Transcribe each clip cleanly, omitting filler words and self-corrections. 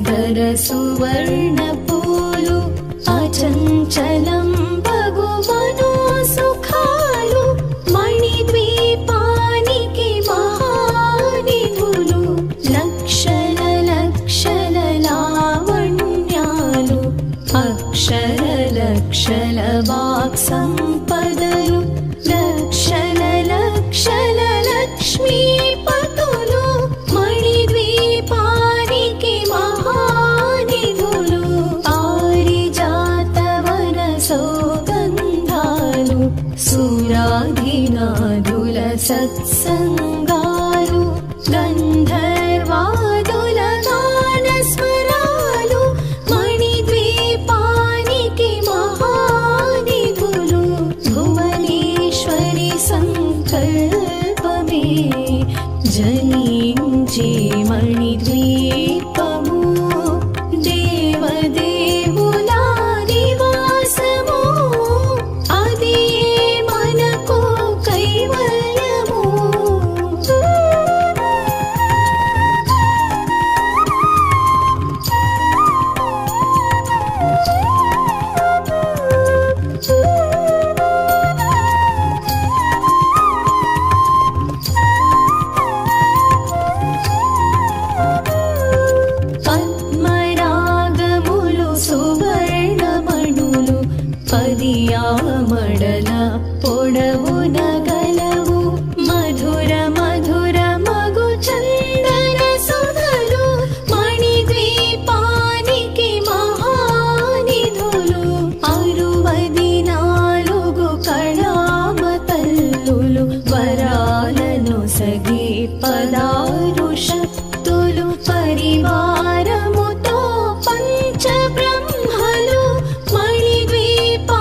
సుందర సువర్ణ పూలు అచంచలం భగువను సుఖాలు మణిద్వీపానికి మహానిధులు లక్షల లక్షల లావణ్యాలు అక్షర లక్షల వాక్ సంపదలు లక్షల లక్షల లక్ష్మీపతులు మణిద్వీపానికి మహానిధులు పారిజాతవన సౌగంధాలు సురాధినాదుల సత్సంగాలు గంధర్వాదుల గానస్వరాలు మణిద్వీపానికి మహానిధులు భువనేశ్వరి సంకల్పమే జనించి మణిద్వీపము దేవదేవుల నివాసము అది మనకు కైవల్యము. పద్మరాగములు సువర్ణమణులు పదియామడల పొడవున గలవు మధుర మధుర మగు చందన సుధలు మణిద్వీపానికి మహానిధులు 64 కళామతల్లులు వరాలను సగి 16 శక్తులు పరివారముతో పంచబ్రహ్మలు మణిద్వీపానికి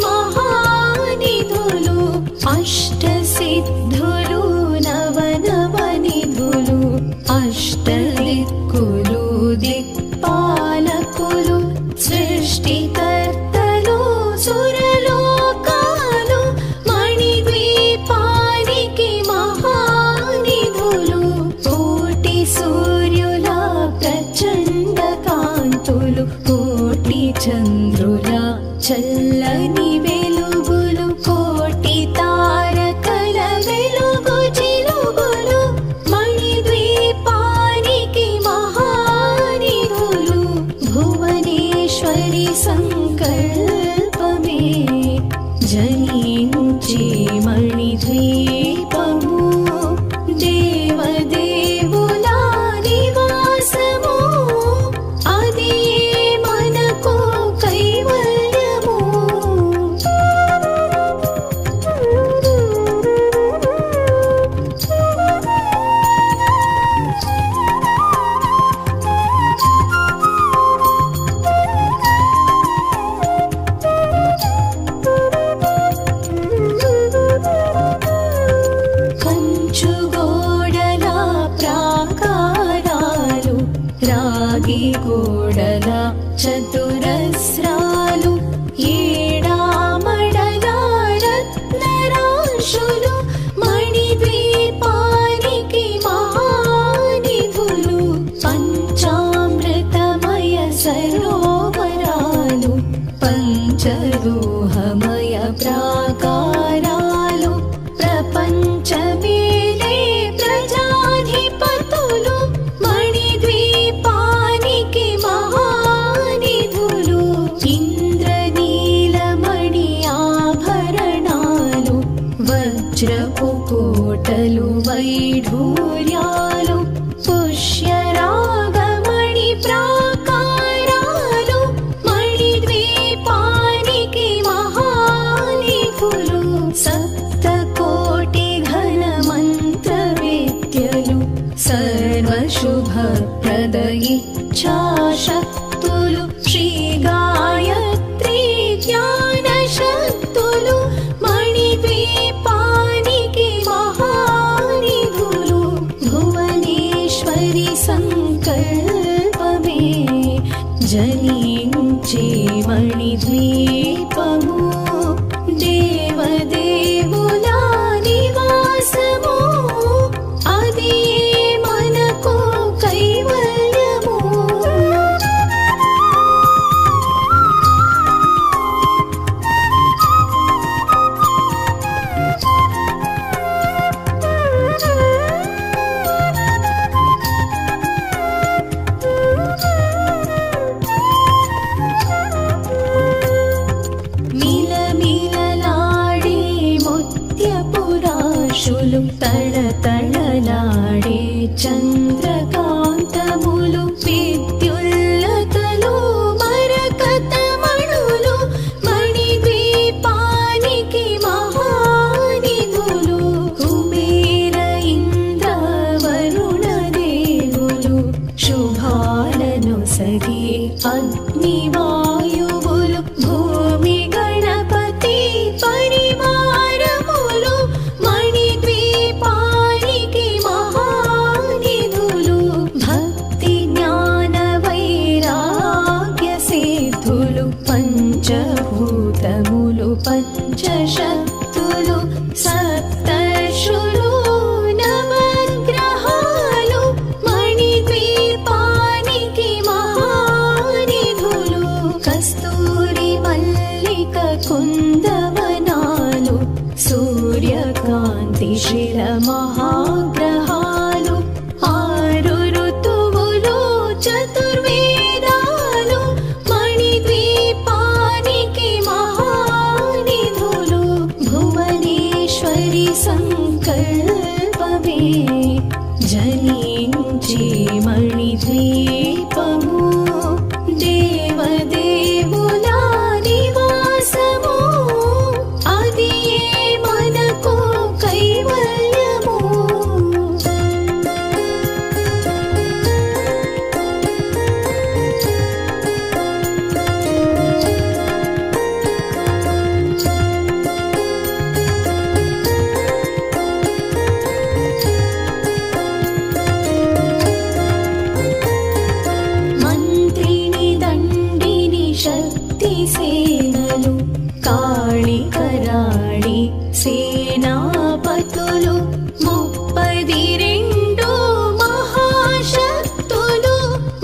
మహానిధులు అష్టసిద్ధులు నవనవనిధులు అష్టదిక్కులు దిక్పాలకులు సృష్టికర్తలు సురలోకాలు మణిద్వీపానికి మహానిధులు కోటి సూర్యుల ప్రచండ కాంతులు కోటి చంద్రుల చల్లని వెలుగులు కోటి తారకల వెలుగు జిలుగులు మణిద్వీపానికి మహానిధులు భువనేశ్వరి సంకల్పమే జనించి మణిద్వీపము దేవదేవుల నివాసము అది మనకు కైవల్యము. కంచుగోడల ప్రాకారాలు రాగి గోడల చతురస్రాలు ఏడామడల రత్నరాశులు మణిద్వీపానికి మహానిధులు పంచామృతమయ సరోవరాలు పంచలోహమయ ప్రాకారాలు ప్రపంచమేలే ప్రజాధిపతులు మణిద్వీపానికి మహానిధులు ఇంద్రనీలమణి ఆభరణాలు వజ్రపు కోటలు వైఢూర్యాలు పుష్యరాగమణి ప్రాకారాలు మణిద్వీపానికి మహానిధులు సప్తకోటి ఘన మంత్ర విద్యలు సర్వశుభప్రద ఇచ్ఛాశక్తులు శ్రీ గాయత్రి జ్ఞాన శక్తులు మణిద్వీపానికి మహానిధులు భువనేశ్వరి సంకల్పమే జనించి మణిద్వీపము దేవదేవుల నివాసము అది మనకు కైవల్యము. సరసరి అగ్నివాయువులు భూమి గణపతి పరివారములు మణిద్వీపానికి మహానిధులు భక్తి జ్ఞాన వైరాగ్య సిద్ధులు పంచభూతములు పంచశక్తులు సప్తర్షులు నవగ్రహాలు మణిద్వీపానికి మహానిధులు కస్తూరి మల్లిక కుందవనాలు సూర్యకాంతి శిల మహాగ్రహాలు ఆరు ఋతువులు చతుర్వేదాలు మణిద్వీపానికి మహానిధులు భువనేశ్వరి సంకల్పమే జనించి మణిద్వీపము దేవదేవుల నివాసము అది మనకు కైవల్యము మంత్రిని దండిని శక్తి సేనలు కాళి కరాళి సేనాపతులు 32 మహాశక్తులు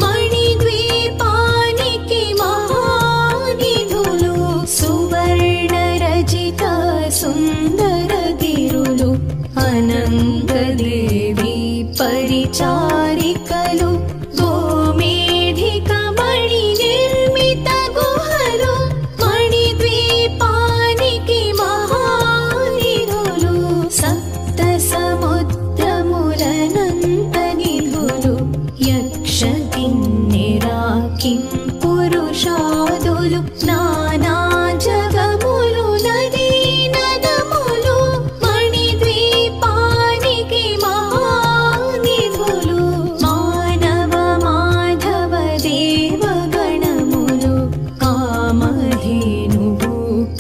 మణిద్వీపానికి మహానిధులు సువర్ణ రజిత సుందర గిరులు అనంతదేవి పరిచారికలు గోమేధిక మణి నిర్మిత గుహలు మణిద్వీపానికి మహానిధులు సప్త సముద్రములనంత నిధులు యక్ష కిన్నెరా కిం పురుషాదులు నానా జగములు నదీ నదములు మణిద్వీపానికి మహానిధులు మానవ మాధవ దేవగణములు కామధేనువు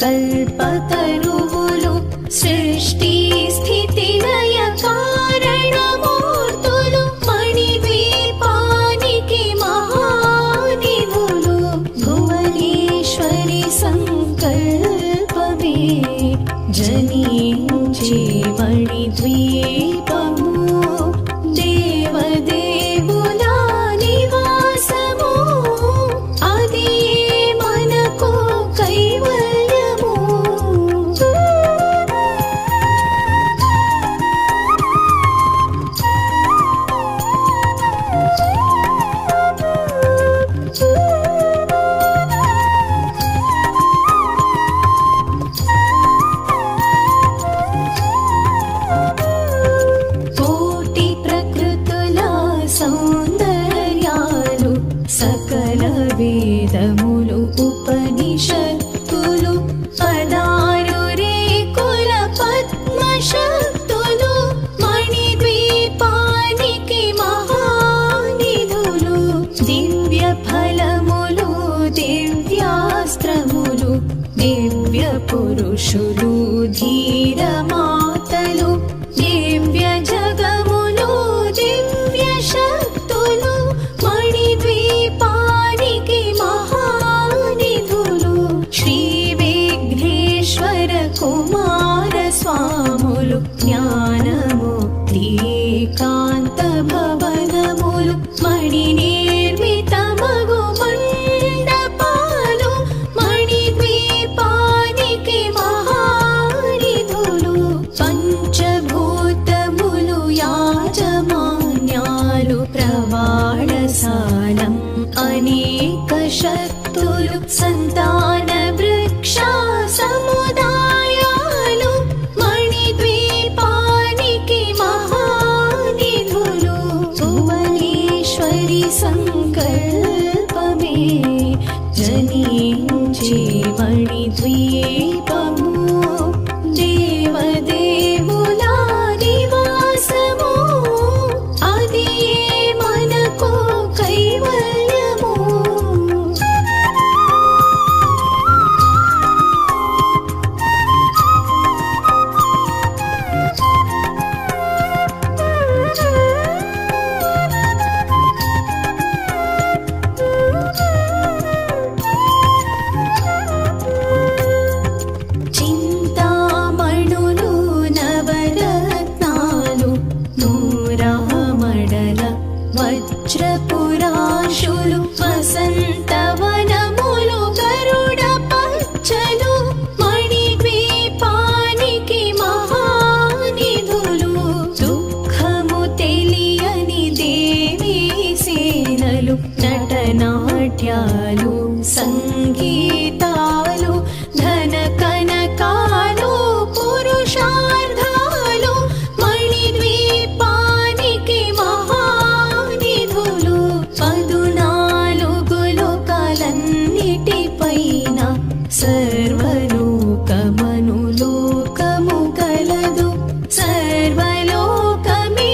కల్పతరువులు సృష్టి స్థితి లయ కారణమూర్తులు మణిద్వీపానికి మహానిధులు భువనేశ్వరి సంకల్పమే జనించి మణిద్వీపము దేవదేవుల నివాసము అది మనకు కైవల్యము కోటి ప్రకృతుల సౌందర్యాలు సకల వేదములు ఉపనిషత్తులు 16 రేకుల పద్మశక్తులు మణిద్వీపానికి మహానిధులు దివ్య ఫలములు దివ్యాస్త్రములు దివ్య పురుషులు ధీర మాతలు దివ్య జగములు దివ్య శక్తులు మణిద్వీపానికి మహానిధులు శ్రీ విఘ్నేశ్వర కుమార స్వాములు జ్ఞానముక్తి ఏకాంత భవనములు మణి నిర్మిత మగు మండపాలు మణిద్వీపానికి మహానిధులు పంచభూతములు యాజమాన్యాలు ప్రవాళసాలం అనేక శక్తులు సంతాన వృక్ష సముదాయాలు మణిద్వీపానికి మహానిధులు భువనేశ్వరి సంకల్పమే జనించి మణిద్వీపము దేవదేవుల నివాసము అది మనకు కైవల్యము నాట్యాలు సంగీతాలు ధన కనకాలు పురుషార్థాలు మణిద్వీపానికి మహానిధులు 14 లోకాలన్నిటిపైన సర్వలోకమనులోకము గలదు సర్వలోకమే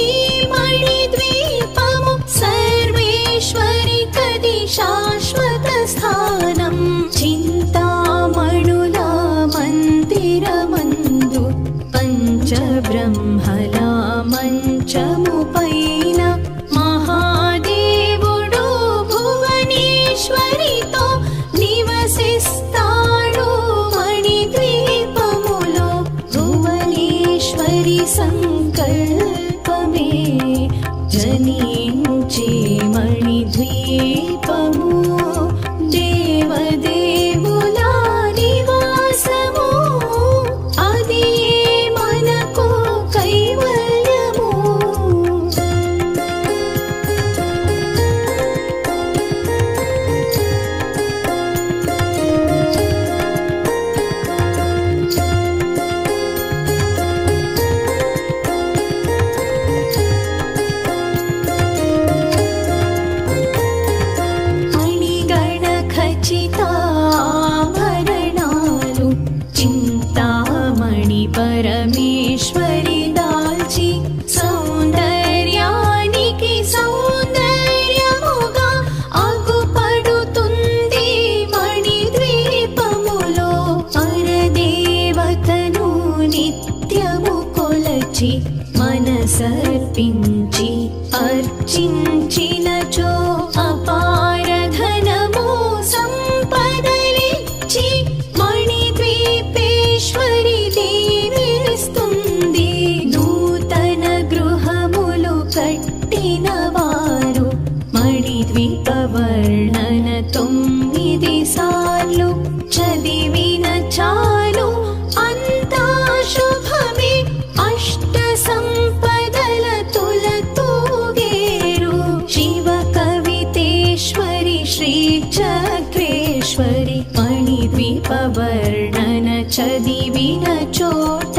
ఈ మణిద్వీపము సర్వేశ్వరి కది శాశ్వత స్థానం చింతామణుల మందిరమందు పంచబ్రహ్మల మంచము పైన మహాదేవుడు భువనేశ్వరితో నివసిస్తాడు మణిద్వీపములో భువనేశ్వరి సంకల్పమే జనించే మణిద్వీపము దేవదేవుల నివాసము అది మనకు కైవల్యము. మణిగణ ఖచ్చితాభరణాలు చింతామణి పరమేశ్వరి దాల్చి సౌందర్యానికి సౌందర్యముగా అగుపడుతుంది మణిద్వీపములో పరదేవతను నిత్యము కొలచి మనసర్పించి అర్చించినచో అపార ధనము సంపదలిచ్చి మణిద్వీపేశ్వరి దీవిస్తుంది నూతన గృహములు కట్టిన వారు మణిద్వీప వర్ణన 9 సార్లు చదివిన చాలు అంతా శుభమే అష్ట సంపదల తులతూగేరు శివ కవితేశ్వరి శ్రీ చక్రేశ్వరి మణిద్వీప వర్ణన చదివిన చోట